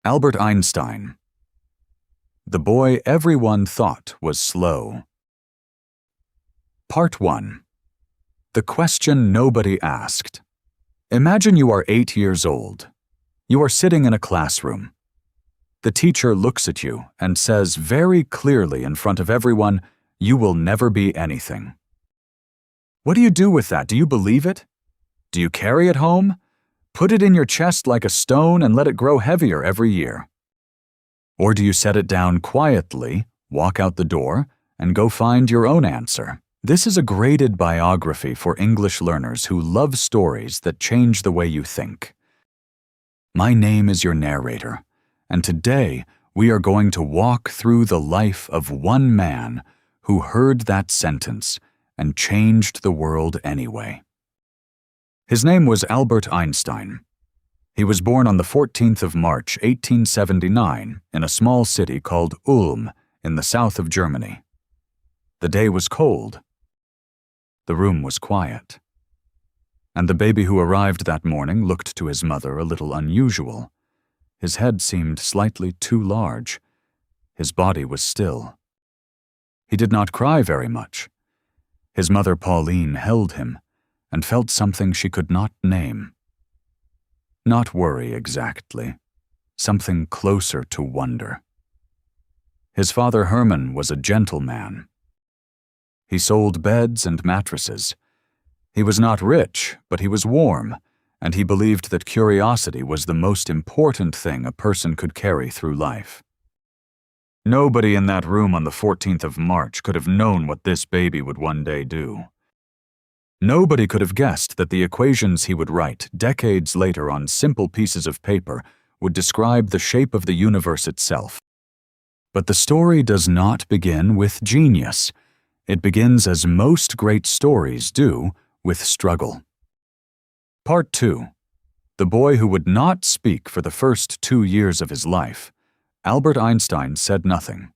Albert Einstein. The boy everyone thought was slow. Part 1. The question nobody asked. Imagine you are 8 years old. You are sitting in a classroom. The teacher looks at you and says very clearly in front of everyone, "You will never be anything." What do you do with that? Do you believe it? Do you carry it home? Put it in your chest like a stone and let it grow heavier every year? Or do you set it down quietly, walk out the door, and go find your own answer? This is a graded biography for English learners who love stories that change the way you think. My name is your narrator, and today we are going to walk through the life of one man who heard that sentence and changed the world anyway. His name was Albert Einstein. He was born on the 14th of March, 1879, in a small city called Ulm in the south of Germany. The day was cold. The room was quiet. And the baby who arrived that morning looked to his mother a little unusual. His head seemed slightly too large. His body was still. He did not cry very much. His mother Pauline held him and felt something she could not name. Not worry exactly, something closer to wonder. His father Hermann was a gentleman. He sold beds and mattresses. He was not rich, but he was warm, and he believed that curiosity was the most important thing a person could carry through life. Nobody in that room on the 14th of March could have known what this baby would one day do. Nobody could have guessed that the equations he would write decades later on simple pieces of paper would describe the shape of the universe itself. But the story does not begin with genius. It begins, as most great stories do, with struggle. Part 2. The boy who would not speak for the first 2 years of his life. Albert Einstein said nothing.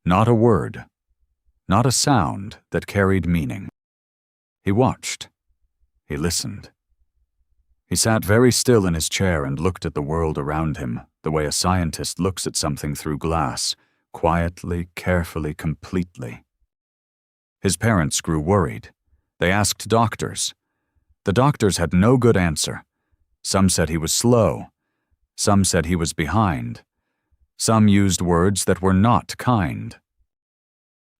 Not a word. Not a sound that carried meaning. He watched. He listened. He sat very still in his chair and looked at the world around him, the way a scientist looks at something through glass, quietly, carefully, completely. His parents grew worried. They asked doctors. The doctors had no good answer. Some said he was slow. Some said he was behind. Some used words that were not kind.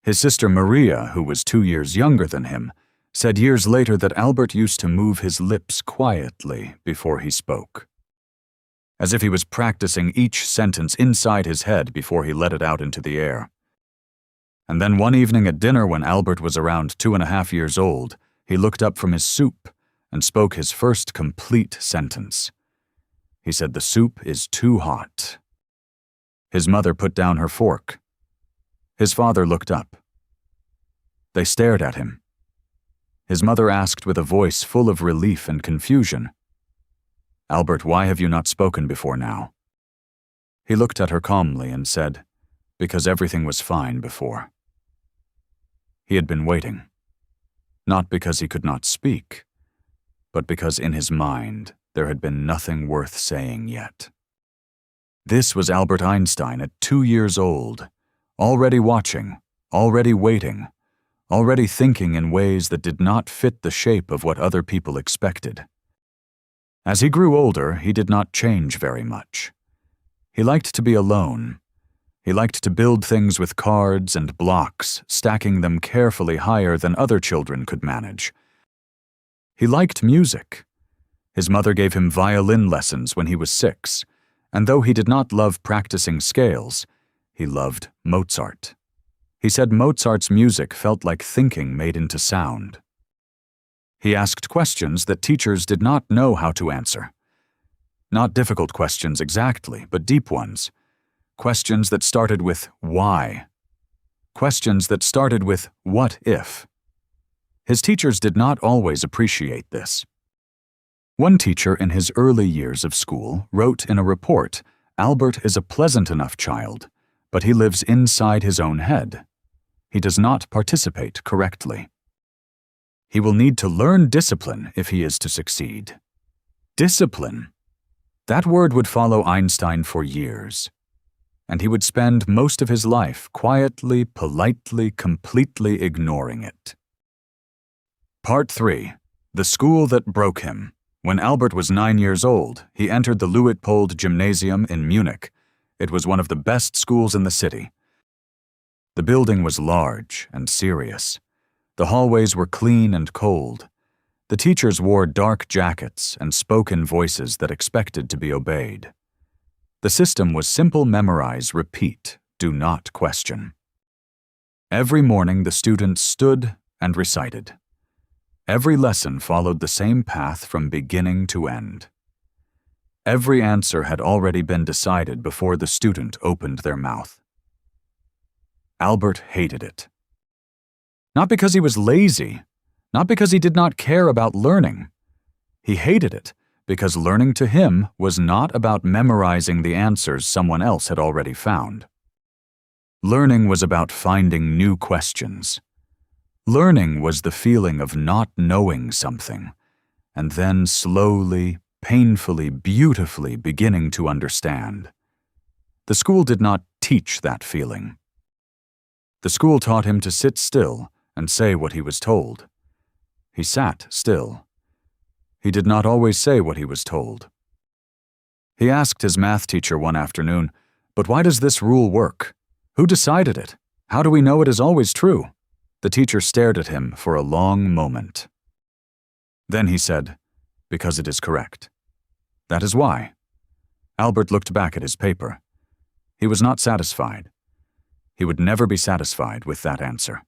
His sister Maria, who was 2 years younger than him, said years later that Albert used to move his lips quietly before he spoke, as if he was practicing each sentence inside his head before he let it out into the air. And then one evening at dinner, when Albert was around 2.5 years old, he looked up from his soup and spoke his first complete sentence. He said, "The soup is too hot." His mother put down her fork. His father looked up. They stared at him. His mother asked with a voice full of relief and confusion, "Albert, why have you not spoken before now?" He looked at her calmly and said, "Because everything was fine before." He had been waiting, not because he could not speak, but because in his mind there had been nothing worth saying yet. This was Albert Einstein at 2 years old, already watching, already waiting, already thinking in ways that did not fit the shape of what other people expected. As he grew older, he did not change very much. He liked to be alone. He liked to build things with cards and blocks, stacking them carefully higher than other children could manage. He liked music. His mother gave him violin lessons when he was 6, and though he did not love practicing scales, he loved Mozart. He said Mozart's music felt like thinking made into sound. He asked questions that teachers did not know how to answer. Not difficult questions exactly, but deep ones. Questions that started with why. Questions that started with what if. His teachers did not always appreciate this. One teacher in his early years of school wrote in a report, "Albert is a pleasant enough child, but he lives inside his own head. He does not participate correctly. He will need to learn discipline if he is to succeed." Discipline. That word would follow Einstein for years, and he would spend most of his life quietly, politely, completely ignoring it. Part 3. The School That Broke Him. When Albert was 9 years old, he entered the Luitpold Gymnasium in Munich. It was one of the best schools in the city. The building was large and serious. The hallways were clean and cold. The teachers wore dark jackets and spoke in voices that expected to be obeyed. The system was simple: memorize, repeat, do not question. Every morning the students stood and recited. Every lesson followed the same path from beginning to end. Every answer had already been decided before the student opened their mouth. Albert hated it. Not because he was lazy, not because he did not care about learning. He hated it because learning to him was not about memorizing the answers someone else had already found. Learning was about finding new questions. Learning was the feeling of not knowing something, and then slowly, painfully, beautifully beginning to understand. The school did not teach that feeling. The school taught him to sit still and say what he was told. He sat still. He did not always say what he was told. He asked his math teacher one afternoon, "But why does this rule work? Who decided it? How do we know it is always true?" The teacher stared at him for a long moment. Then he said, "Because it is correct. That is why." Albert looked back at his paper. He was not satisfied. He would never be satisfied with that answer.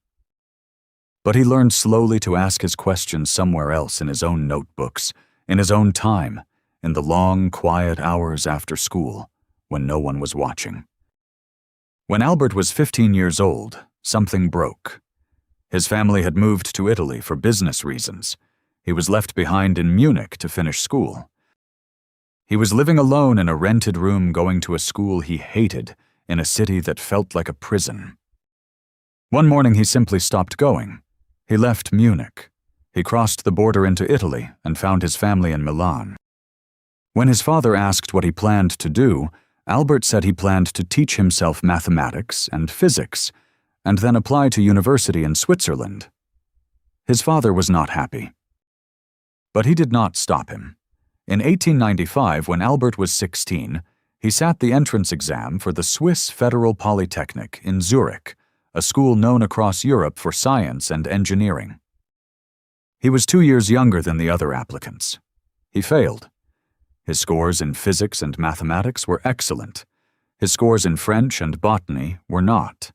But he learned slowly to ask his questions somewhere else, in his own notebooks, in his own time, in the long, quiet hours after school, when no one was watching. When Albert was 15 years old, something broke. His family had moved to Italy for business reasons. He was left behind in Munich to finish school. He was living alone in a rented room, going to a school he hated, in a city that felt like a prison. One morning he simply stopped going. He left Munich. He crossed the border into Italy and found his family in Milan. When his father asked what he planned to do, Albert said he planned to teach himself mathematics and physics, and then apply to university in Switzerland. His father was not happy. But he did not stop him. In 1895, when Albert was 16, he sat the entrance exam for the Swiss Federal Polytechnic in Zurich, a school known across Europe for science and engineering. He was 2 years younger than the other applicants. He failed. His scores in physics and mathematics were excellent. His scores in French and botany were not.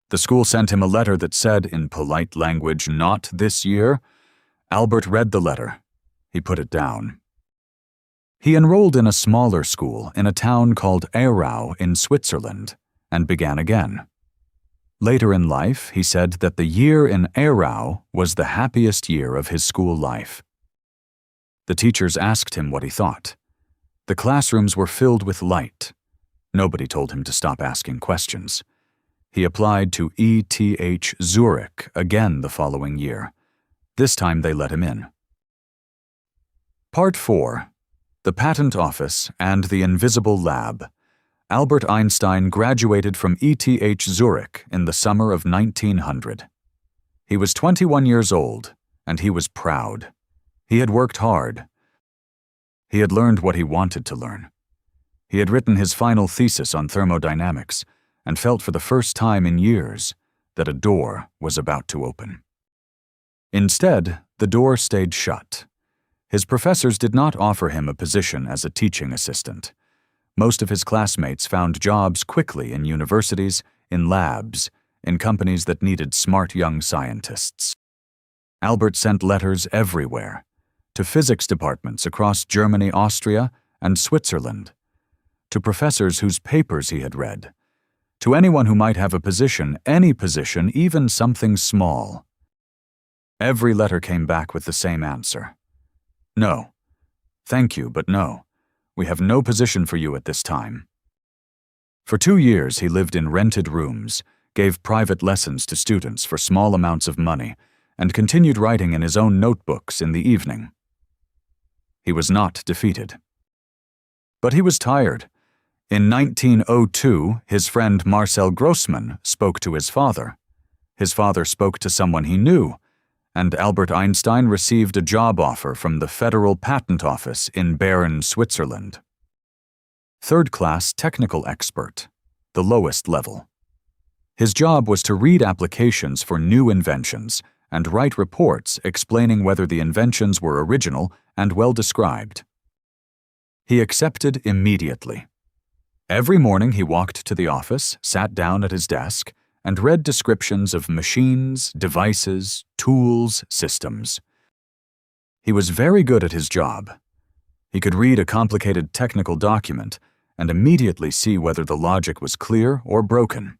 The school sent him a letter that said, in polite language, "Not this year." Albert read the letter. He put it down. He enrolled in a smaller school in a town called Exile in Switzerland and began again. Later in life, he said that the year in Exile was the happiest year of his school life. The teachers asked him what he thought. The classrooms were filled with light. Nobody told him to stop asking questions. He applied to ETH Zurich again the following year. This time they let him in. Part 4. The Patent Office and the Invisible Lab. Albert Einstein graduated from ETH Zurich in the summer of 1900. He was 21 years old, and he was proud. He had worked hard. He had learned what he wanted to learn. He had written his final thesis on thermodynamics and felt for the first time in years that a door was about to open. Instead, the door stayed shut. His professors did not offer him a position as a teaching assistant. Most of his classmates found jobs quickly in universities, in labs, in companies that needed smart young scientists. Albert sent letters everywhere, to physics departments across Germany, Austria, and Switzerland, to professors whose papers he had read, to anyone who might have a position, any position, even something small. Every letter came back with the same answer. "No. Thank you, but no. We have no position for you at this time." For 2 years he lived in rented rooms, gave private lessons to students for small amounts of money, and continued writing in his own notebooks in the evening. He was not defeated. But he was tired. In 1902, his friend Marcel Grossmann spoke to his father. His father spoke to someone he knew, and Albert Einstein received a job offer from the Federal Patent Office in Bern, Switzerland. Third-class technical expert, the lowest level. His job was to read applications for new inventions and write reports explaining whether the inventions were original and well described. He accepted immediately. Every morning he walked to the office, sat down at his desk, and read descriptions of machines, devices, tools, systems. He was very good at his job. He could read a complicated technical document and immediately see whether the logic was clear or broken.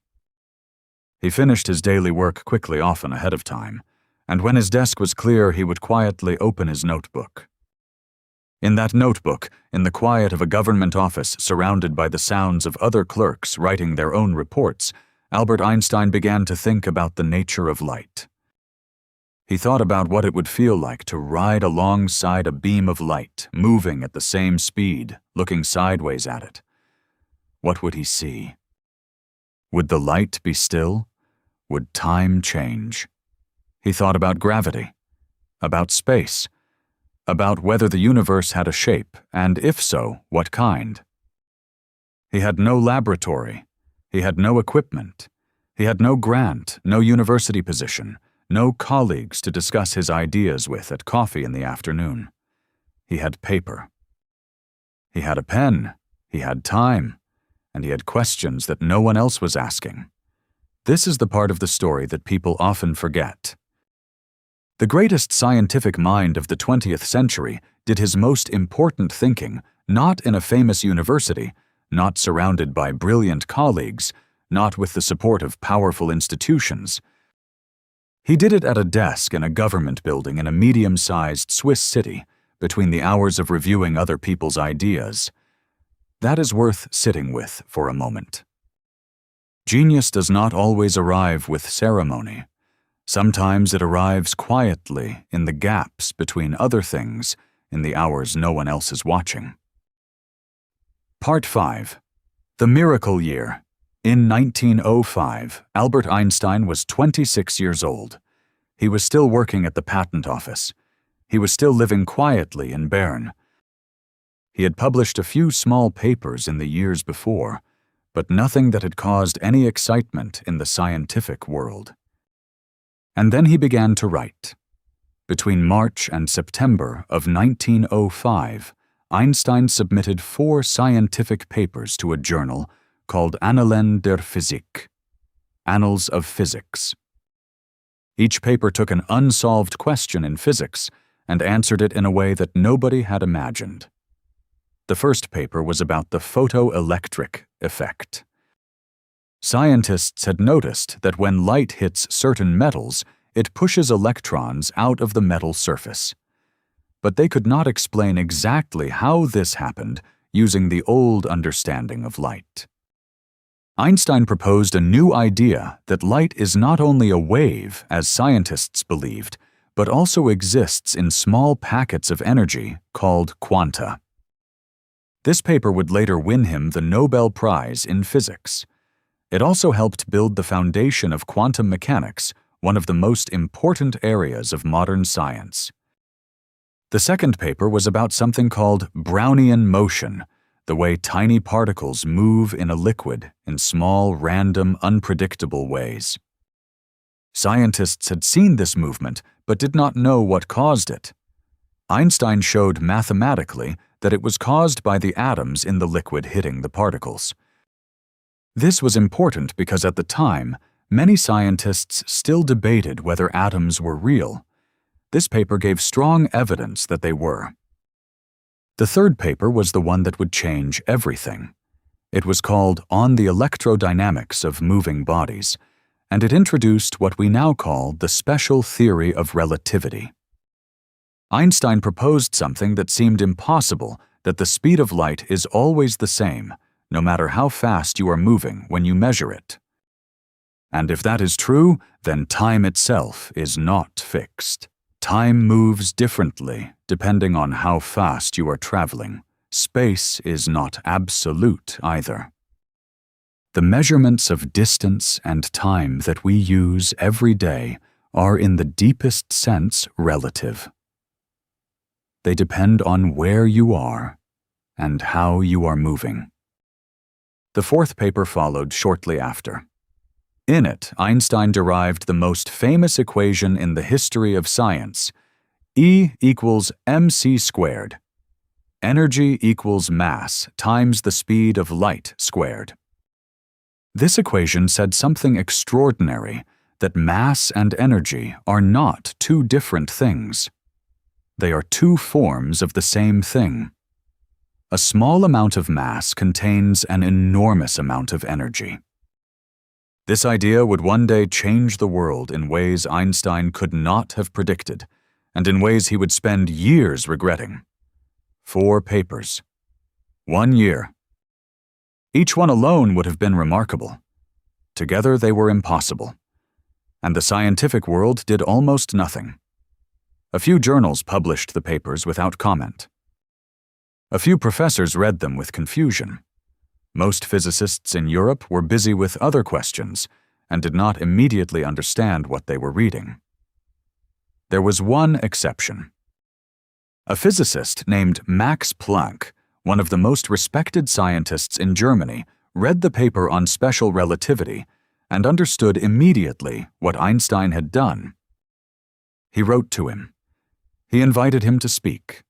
He finished his daily work quickly, often ahead of time, and when his desk was clear, he would quietly open his notebook. In that notebook, in the quiet of a government office surrounded by the sounds of other clerks writing their own reports, Albert Einstein began to think about the nature of light. He thought about what it would feel like to ride alongside a beam of light, moving at the same speed, looking sideways at it. What would he see? Would the light be still? Would time change? He thought about gravity, about space, about whether the universe had a shape, and if so, what kind. He had no laboratory. He had no equipment. He had no grant, no university position, no colleagues to discuss his ideas with at coffee in the afternoon. He had paper. He had a pen. He had time. And he had questions that no one else was asking. This is the part of the story that people often forget. The greatest scientific mind of the 20th century did his most important thinking not in a famous university, not surrounded by brilliant colleagues, not with the support of powerful institutions. He did it at a desk in a government building in a medium-sized Swiss city, between the hours of reviewing other people's ideas. That is worth sitting with for a moment. Genius does not always arrive with ceremony. Sometimes it arrives quietly in the gaps between other things in the hours no one else is watching. Part 5. The Miracle Year. In 1905, Albert Einstein was 26 years old. He was still working at the patent office. He was still living quietly in Bern. He had published a few small papers in the years before, but nothing that had caused any excitement in the scientific world. And then he began to write. Between March and September of 1905, Einstein submitted 4 scientific papers to a journal called Annalen der Physik, Annals of Physics. Each paper took an unsolved question in physics and answered it in a way that nobody had imagined. The first paper was about the photoelectric effect. Scientists had noticed that when light hits certain metals, it pushes electrons out of the metal surface. But they could not explain exactly how this happened using the old understanding of light. Einstein proposed a new idea that light is not only a wave, as scientists believed, but also exists in small packets of energy called quanta. This paper would later win him the Nobel Prize in Physics. It also helped build the foundation of quantum mechanics, one of the most important areas of modern science. The second paper was about something called Brownian motion, the way tiny particles move in a liquid in small, random, unpredictable ways. Scientists had seen this movement but did not know what caused it. Einstein showed mathematically that it was caused by the atoms in the liquid hitting the particles. This was important because at the time, many scientists still debated whether atoms were real. This paper gave strong evidence that they were. The third paper was the one that would change everything. It was called On the Electrodynamics of Moving Bodies, and it introduced what we now call the special theory of relativity. Einstein proposed something that seemed impossible, that the speed of light is always the same, no matter how fast you are moving when you measure it. And if that is true, then time itself is not fixed. Time moves differently depending on how fast you are traveling, space is not absolute either. The measurements of distance and time that we use every day are in the deepest sense relative. They depend on where you are and how you are moving. The fourth paper followed shortly after. In it, Einstein derived the most famous equation in the history of science, E equals mc squared. Energy equals mass times the speed of light squared. This equation said something extraordinary, that mass and energy are not two different things. They are two forms of the same thing. A small amount of mass contains an enormous amount of energy. This idea would one day change the world in ways Einstein could not have predicted, and in ways he would spend years regretting. 4 papers. 1 year. Each one alone would have been remarkable. Together they were impossible. And the scientific world did almost nothing. A few journals published the papers without comment. A few professors read them with confusion. Most physicists in Europe were busy with other questions and did not immediately understand what they were reading. There was one exception. A physicist named Max Planck, one of the most respected scientists in Germany, read the paper on special relativity and understood immediately what Einstein had done. He wrote to him. He invited him to speak.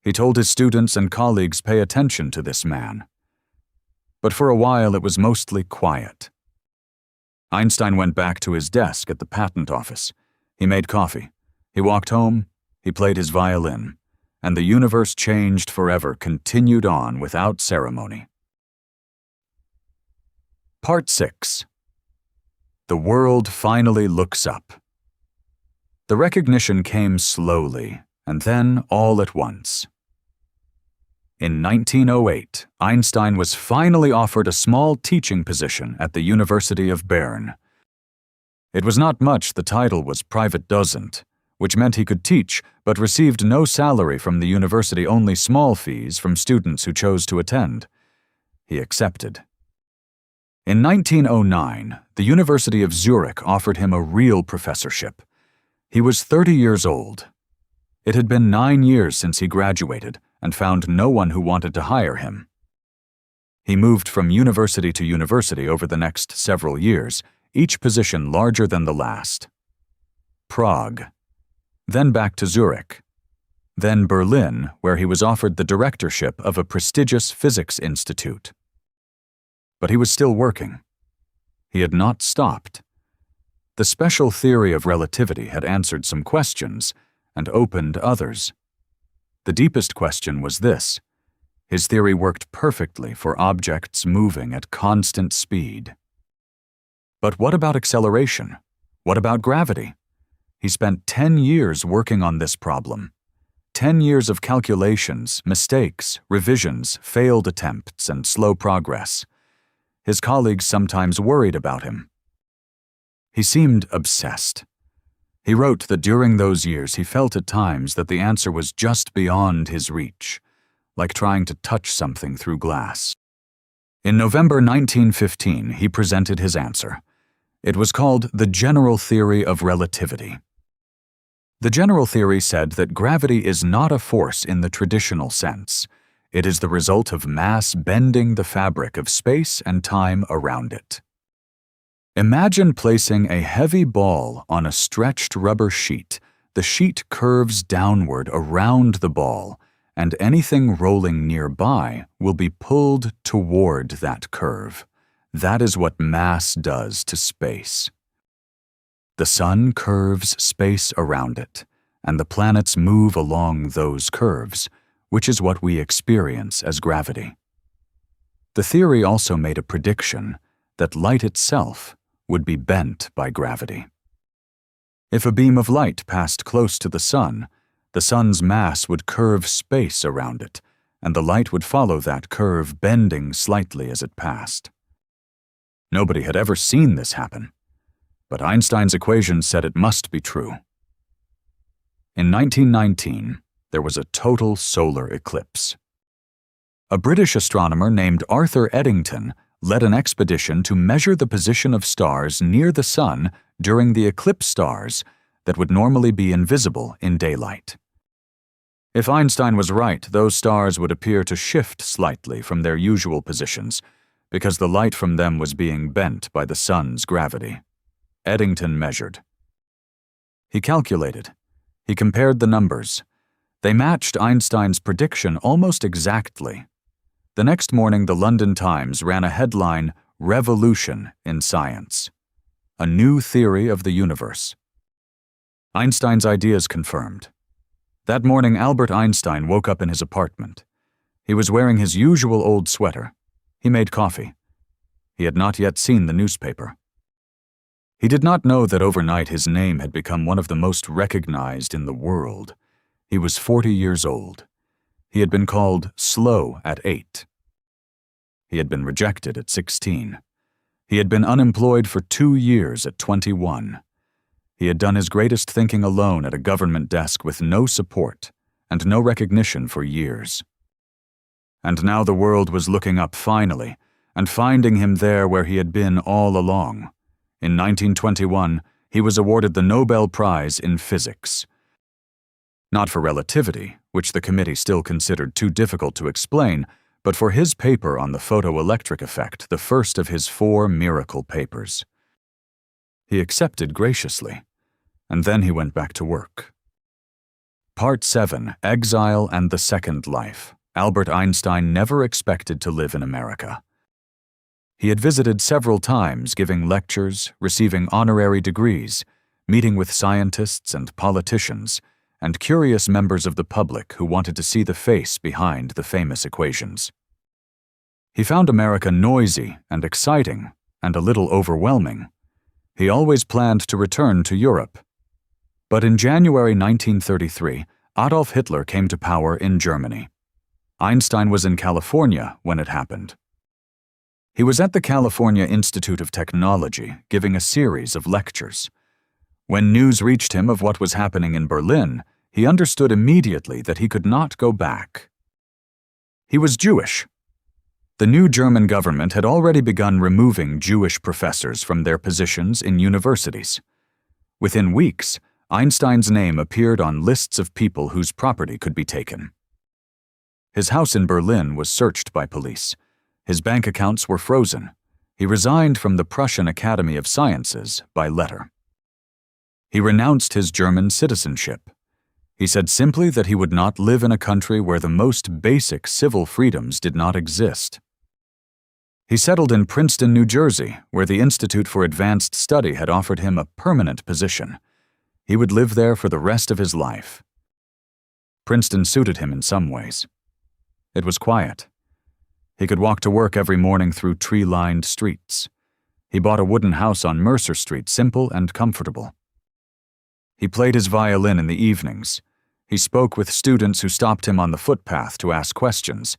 He told his students and colleagues pay attention to this man. But for a while it was mostly quiet. Einstein went back to his desk at the patent office. He made coffee. He walked home. He played his violin. And the universe changed forever continued on without ceremony. Part 6. The world finally looks up. The recognition came slowly, and then all at once. In 1908, Einstein was finally offered a small teaching position at the University of Bern. It was not much, the title was private docent, which meant he could teach but received no salary from the university, only small fees from students who chose to attend. He accepted. In 1909, the University of Zurich offered him a real professorship. He was 30 years old. It had been 9 years since he graduated and found no one who wanted to hire him. He moved from university to university over the next several years, each position larger than the last. Prague, then back to Zurich, then Berlin, where he was offered the directorship of a prestigious physics institute. But he was still working. He had not stopped. The special theory of relativity had answered some questions and opened others. The deepest question was this: his theory worked perfectly for objects moving at constant speed. But what about acceleration? What about gravity? He spent 10 years working on this problem. 10 years of calculations, mistakes, revisions, failed attempts, and slow progress. His colleagues sometimes worried about him. He seemed obsessed. He wrote that during those years he felt at times that the answer was just beyond his reach, like trying to touch something through glass. In November 1915, he presented his answer. It was called the General Theory of Relativity. The general theory said that gravity is not a force in the traditional sense. It is the result of mass bending the fabric of space and time around it. Imagine placing a heavy ball on a stretched rubber sheet. The sheet curves downward around the ball, and anything rolling nearby will be pulled toward that curve. That is what mass does to space. The sun curves space around it, and the planets move along those curves, which is what we experience as gravity. The theory also made a prediction that light itself would be bent by gravity. If a beam of light passed close to the sun's mass would curve space around it, and the light would follow that curve, bending slightly as it passed. Nobody had ever seen this happen, but Einstein's equation said it must be true. In 1919, there was a total solar eclipse. A British astronomer named Arthur Eddington led an expedition to measure the position of stars near the Sun during the eclipse stars that would normally be invisible in daylight. If Einstein was right, those stars would appear to shift slightly from their usual positions because the light from them was being bent by the Sun's gravity. Eddington measured. He calculated. He compared the numbers. They matched Einstein's prediction almost exactly. The next morning, the London Times ran a headline, "Revolution in Science. A new theory of the universe." Einstein's ideas confirmed. That morning, Albert Einstein woke up in his apartment. He was wearing his usual old sweater. He made coffee. He had not yet seen the newspaper. He did not know that overnight his name had become one of the most recognized in the world. He was 40 years old. He had been called slow at 8. He had been rejected at 16. He had been unemployed for 2 years at 21. He had done his greatest thinking alone at a government desk with no support and no recognition for years. And now the world was looking up finally and finding him there where he had been all along. In 1921, he was awarded the Nobel Prize in Physics. Not for relativity, which the committee still considered too difficult to explain, but for his paper on the photoelectric effect, the first of his 4 miracle papers. He accepted graciously, and then he went back to work. Part 7, Exile and the Second Life. Albert Einstein never expected to live in America. He had visited several times, giving lectures, receiving honorary degrees, meeting with scientists and politicians, and curious members of the public who wanted to see the face behind the famous equations. He found America noisy and exciting, and a little overwhelming. He always planned to return to Europe. But in January 1933, Adolf Hitler came to power in Germany. Einstein was in California when it happened. He was at the California Institute of Technology giving a series of lectures. When news reached him of what was happening in Berlin, he understood immediately that he could not go back. He was Jewish. The new German government had already begun removing Jewish professors from their positions in universities. Within weeks, Einstein's name appeared on lists of people whose property could be taken. His house in Berlin was searched by police. His bank accounts were frozen. He resigned from the Prussian Academy of Sciences by letter. He renounced his German citizenship. He said simply that he would not live in a country where the most basic civil freedoms did not exist. He settled in Princeton, New Jersey, where the Institute for Advanced Study had offered him a permanent position. He would live there for the rest of his life. Princeton suited him in some ways. It was quiet. He could walk to work every morning through tree-lined streets. He bought a wooden house on Mercer Street, simple and comfortable. He played his violin in the evenings. He spoke with students who stopped him on the footpath to ask questions,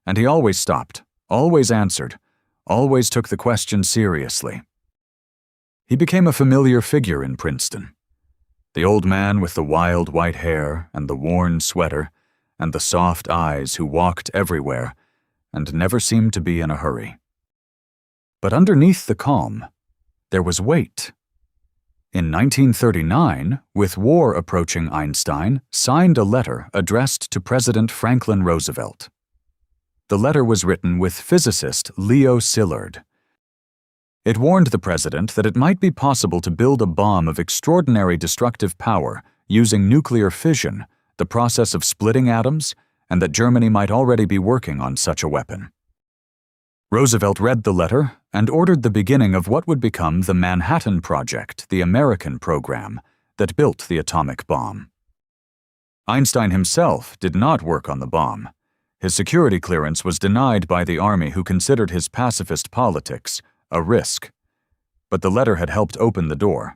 and he always stopped, always answered, always took the question seriously. He became a familiar figure in Princeton. The old man with the wild white hair and the worn sweater and the soft eyes who walked everywhere and never seemed to be in a hurry. But underneath the calm, there was weight. In 1939, with war approaching, Einstein signed a letter addressed to President Franklin Roosevelt. The letter was written with physicist Leo Szilard. It warned the president that it might be possible to build a bomb of extraordinary destructive power using nuclear fission, the process of splitting atoms, and that Germany might already be working on such a weapon. Roosevelt read the letter and ordered the beginning of what would become the Manhattan Project, the American program that built the atomic bomb. Einstein himself did not work on the bomb. His security clearance was denied by the Army, who considered his pacifist politics a risk. But the letter had helped open the door.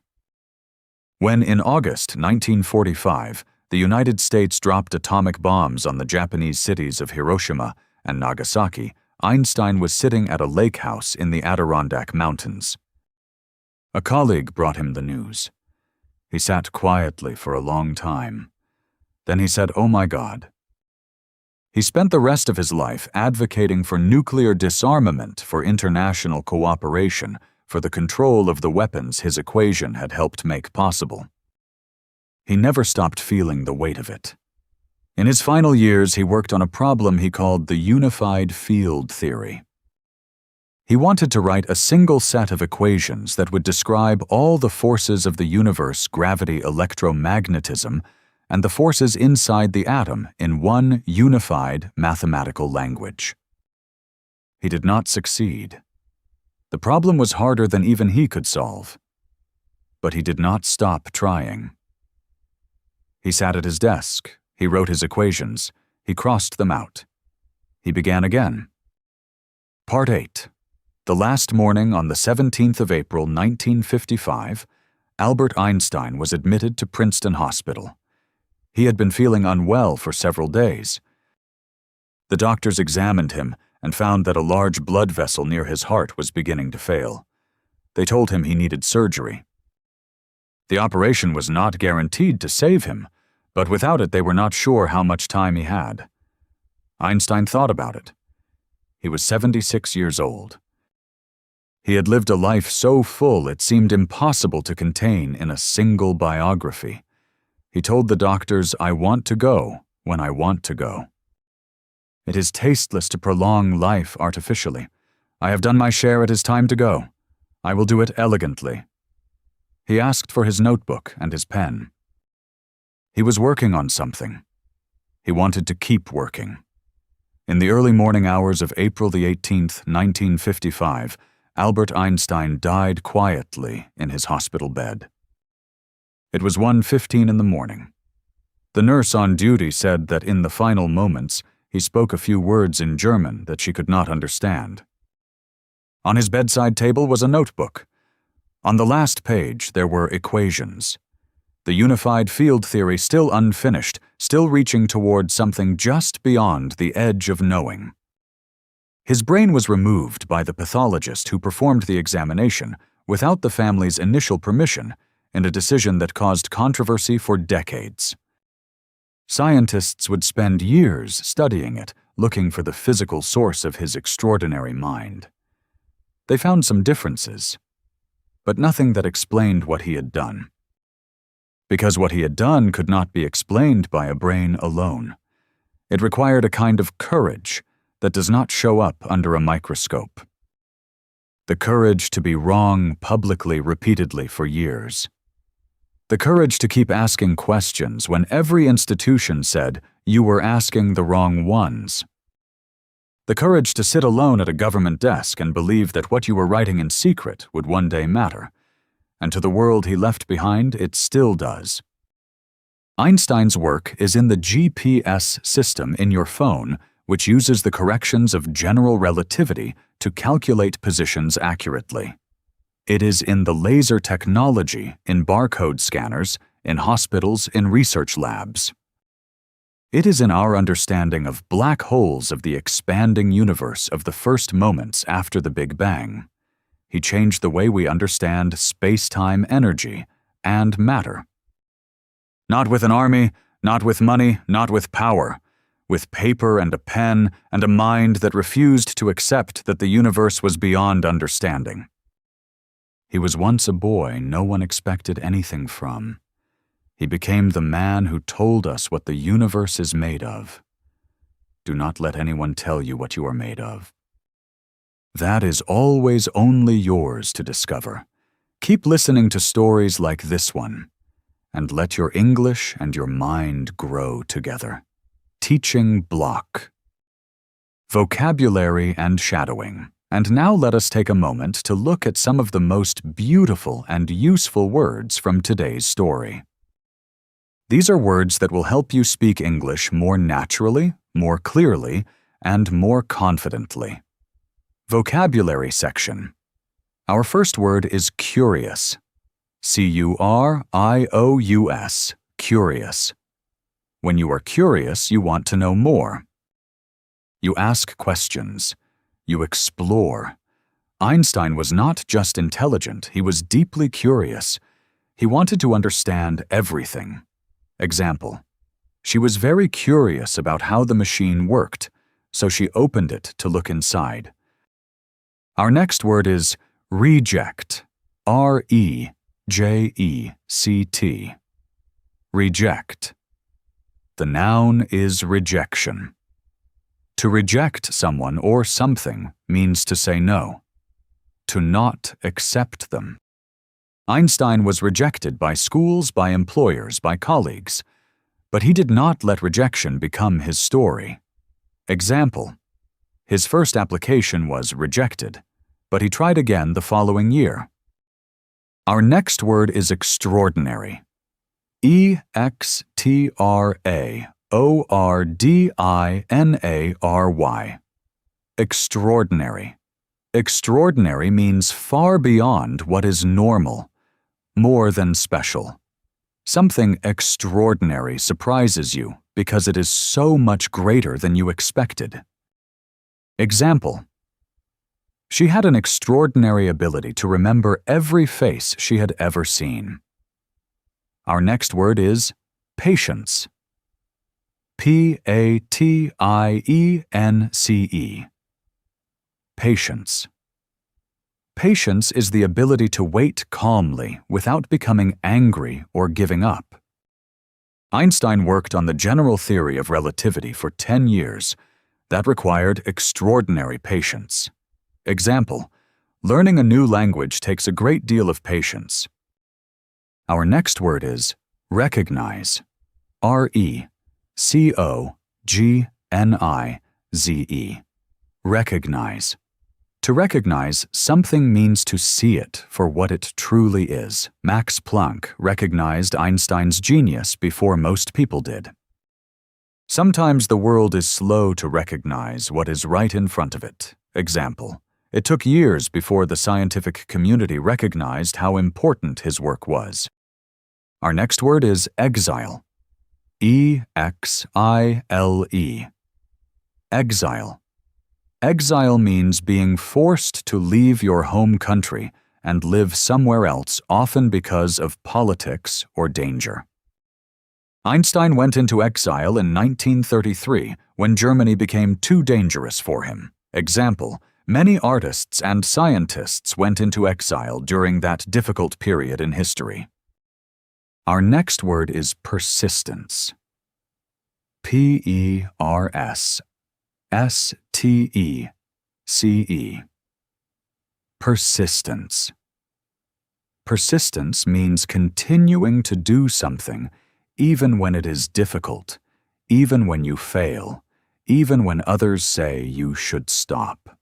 When in August 1945, the United States dropped atomic bombs on the Japanese cities of Hiroshima and Nagasaki, Einstein was sitting at a lake house in the Adirondack Mountains. A colleague brought him the news. He sat quietly for a long time. Then he said, "Oh my God." He spent the rest of his life advocating for nuclear disarmament, for international cooperation, for the control of the weapons his equation had helped make possible. He never stopped feeling the weight of it. In his final years, he worked on a problem he called the unified field theory. He wanted to write a single set of equations that would describe all the forces of the universe, gravity, electromagnetism, and the forces inside the atom in one unified mathematical language. He did not succeed. The problem was harder than even he could solve. But he did not stop trying. He sat at his desk, he wrote his equations, he crossed them out. He began again. Part 8. The last morning on the 17th of April, 1955, Albert Einstein was admitted to Princeton Hospital. He had been feeling unwell for several days. The doctors examined him and found that a large blood vessel near his heart was beginning to fail. They told him he needed surgery. The operation was not guaranteed to save him, but without it they were not sure how much time he had. Einstein thought about it. He was 76 years old. He had lived a life so full it seemed impossible to contain in a single biography. He told the doctors, "I want to go when I want to go. It is tasteless to prolong life artificially. I have done my share, it is time to go. I will do it elegantly." He asked for his notebook and his pen. He was working on something. He wanted to keep working. In the early morning hours of April the 18th, 1955, Albert Einstein died quietly in his hospital bed. It was 1:15 in the morning. The nurse on duty said that in the final moments, he spoke a few words in German that she could not understand. On his bedside table was a notebook. On the last page, there were equations. The unified field theory still unfinished, still reaching toward something just beyond the edge of knowing. His brain was removed by the pathologist who performed the examination without the family's initial permission, in a decision that caused controversy for decades. Scientists would spend years studying it, looking for the physical source of his extraordinary mind. They found some differences, but nothing that explained what he had done. Because what he had done could not be explained by a brain alone. It required a kind of courage that does not show up under a microscope. The courage to be wrong publicly, repeatedly for years. The courage to keep asking questions when every institution said you were asking the wrong ones. The courage to sit alone at a government desk and believe that what you were writing in secret would one day matter. And to the world he left behind, it still does. Einstein's work is in the GPS system in your phone, which uses the corrections of general relativity to calculate positions accurately. It is in the laser technology, in barcode scanners, in hospitals, in research labs. It is in our understanding of black holes of the expanding universe of the first moments after the Big Bang. He changed the way we understand space-time energy and matter. Not with an army, not with money, not with power, with paper and a pen and a mind that refused to accept that the universe was beyond understanding. He was once a boy no one expected anything from. He became the man who told us what the universe is made of. Do not let anyone tell you what you are made of. That is always only yours to discover. Keep listening to stories like this one, and let your English and your mind grow together. Teaching block. Vocabulary and shadowing. And now let us take a moment to look at some of the most beautiful and useful words from today's story. These are words that will help you speak English more naturally, more clearly, and more confidently. Vocabulary section. Our first word is curious. C-U-R-I-O-U-S, curious. When you are curious, you want to know more. You ask questions. You explore. Einstein was not just intelligent, he was deeply curious. He wanted to understand everything. Example: She was very curious about how the machine worked, so she opened it to look inside. Our next word is reject. R-E-J-E-C-T. Reject. The noun is rejection. To reject someone or something means to say no, to not accept them. Einstein was rejected by schools, by employers, by colleagues, but he did not let rejection become his story. Example: his first application was rejected, but he tried again the following year. Our next word is extraordinary. E-X-T-R-A-O-R-D-I-N-A-R-Y. Extraordinary. Extraordinary means far beyond what is normal, more than special. Something extraordinary surprises you because it is so much greater than you expected. Example: she had an extraordinary ability to remember every face she had ever seen. Our next word is patience. P-A-T-I-E-N-C-E. Patience. Patience is the ability to wait calmly without becoming angry or giving up. Einstein worked on the general theory of relativity for 10 years. That required extraordinary patience. Example: learning a new language takes a great deal of patience. Our next word is recognize. R-E-C-O-G-N-I-Z-E. Recognize. To recognize something means to see it for what it truly is. Max Planck recognized Einstein's genius before most people did. Sometimes the world is slow to recognize what is right in front of it. Example: it took years before the scientific community recognized how important his work was. Our next word is exile. E-X-I-L-E. Exile. Exile means being forced to leave your home country and live somewhere else, often because of politics or danger. Einstein went into exile in 1933 when Germany became too dangerous for him. Example: many artists and scientists went into exile during that difficult period in history. Our next word is persistence. P-E-R-S-S-T-E-C-E. Persistence. Persistence means continuing to do something even when it is difficult, even when you fail, even when others say you should stop.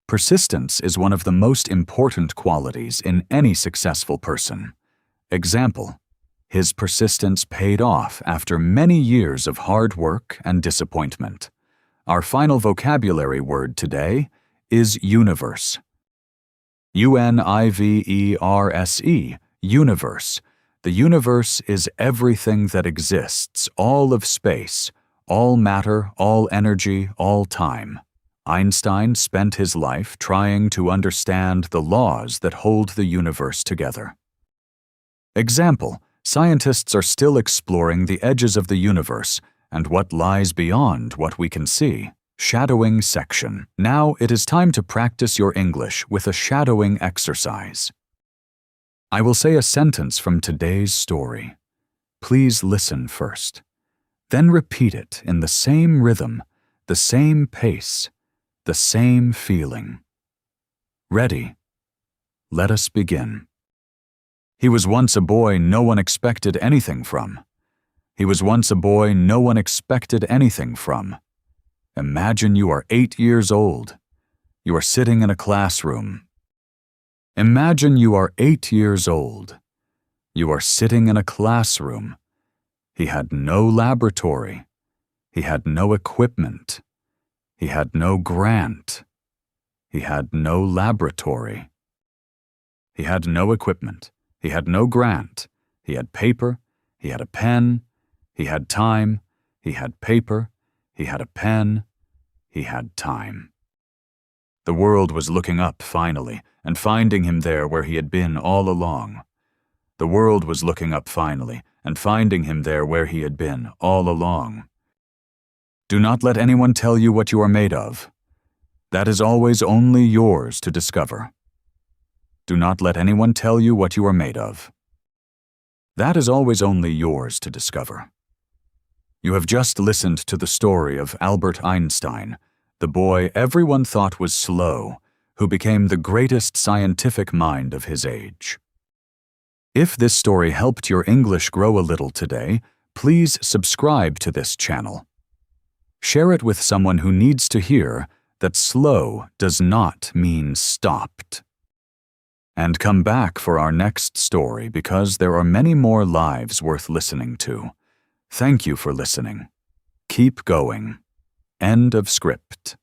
Persistence is one of the most important qualities in any successful person. Example: his persistence paid off after many years of hard work and disappointment. Our final vocabulary word today is universe. U-N-I-V-E-R-S-E, universe. The universe is everything that exists, all of space, all matter, all energy, all time. Einstein spent his life trying to understand the laws that hold the universe together. Example: scientists are still exploring the edges of the universe and what lies beyond what we can see. Shadowing section. Now it is time to practice your English with a shadowing exercise. I will say a sentence from today's story. Please listen first. Then repeat it in the same rhythm, the same pace, the same feeling. Ready? Let us begin. He was once a boy no one expected anything from. He was once a boy no one expected anything from. Imagine you are 8 years old. You are sitting in a classroom. Imagine you are 8 years old. You are sitting in a classroom. He had no laboratory. He had no equipment. He had no grant. He had no laboratory. He had no equipment. He had no grant. He had paper. He had a pen. He had time. He had paper. He had a pen. He had time. The world was looking up finally and finding him there where he had been all along. The world was looking up finally and finding him there where he had been all along. Do not let anyone tell you what you are made of. That is always only yours to discover. Do not let anyone tell you what you are made of. That is always only yours to discover. You have just listened to the story of Albert Einstein, the boy everyone thought was slow, who became the greatest scientific mind of his age. If this story helped your English grow a little today, please subscribe to this channel. Share it with someone who needs to hear that slow does not mean stopped. And come back for our next story because there are many more lives worth listening to. Thank you for listening. Keep going. End of script.